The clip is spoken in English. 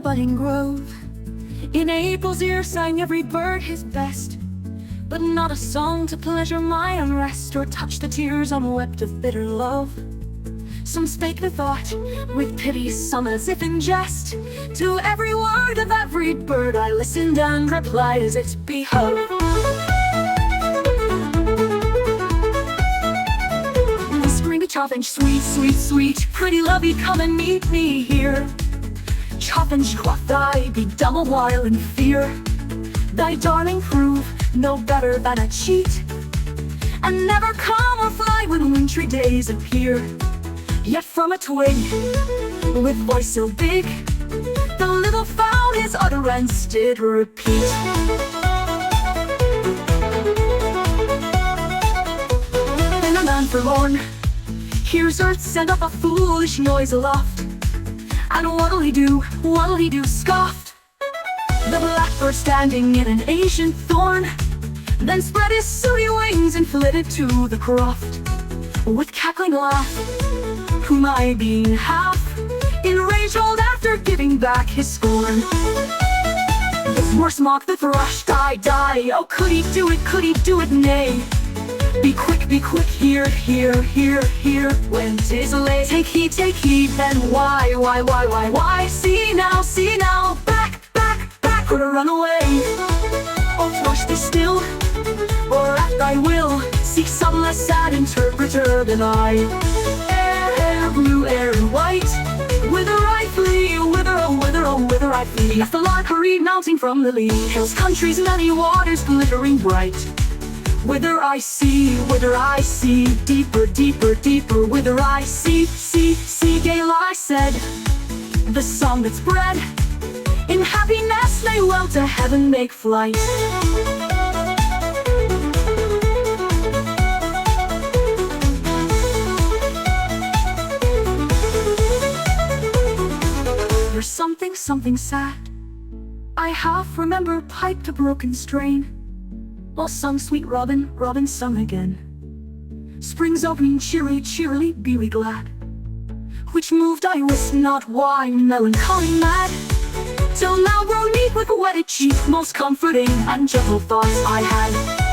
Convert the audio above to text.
budding grove. In April's ear sang every bird his best, but not a song to pleasure my unrest, or touch the tears unwept of bitter love. Some spake the thought with pity, some as if in jest. To every word of every bird I listened and replied as it behoved. Whispering to Chaffinch, sweet, sweet, sweet, pretty lovey, come and meet me here. Chaffinch, quoth I, be dumb a while in fear. Thy darling prove no better than a cheat, and never come or fly when wintry days appear. Yet from a twig, with voice so big, the little fowl his utterance did repeat. Then a man forlorn hears earth send up a foolish noise aloft, and what'll he do, scoffed the blackbird standing in an ancient thorn, then spread his sooty wings and flitted to the croft. With cackling laugh, whom I being half enraged old after giving back his scorn. His worse mock the thrush, die, die, oh could he do it, nay. Be quick, hear, when 'tis late. Take heed, then why? See now, back, or to run away. Oh thrush, be still, or at thy will, seek some less sad interpreter than I. Air blue, air white, whither I flee, whither I flee. As the lark hurried mounting from the lea, hills, countries, many waters glittering bright. Whither I see, deeper, whither I see, gale I said, the song that's bred in happiness may well to heaven make flight. There's something sad I half remember piped a broken strain, while sung sweet robin sung again. Spring's opening cheerily, be we glad, which moved I wist not why, melancholy mad. Till now grown neat with wetted cheek, most comforting and gentle thoughts I had.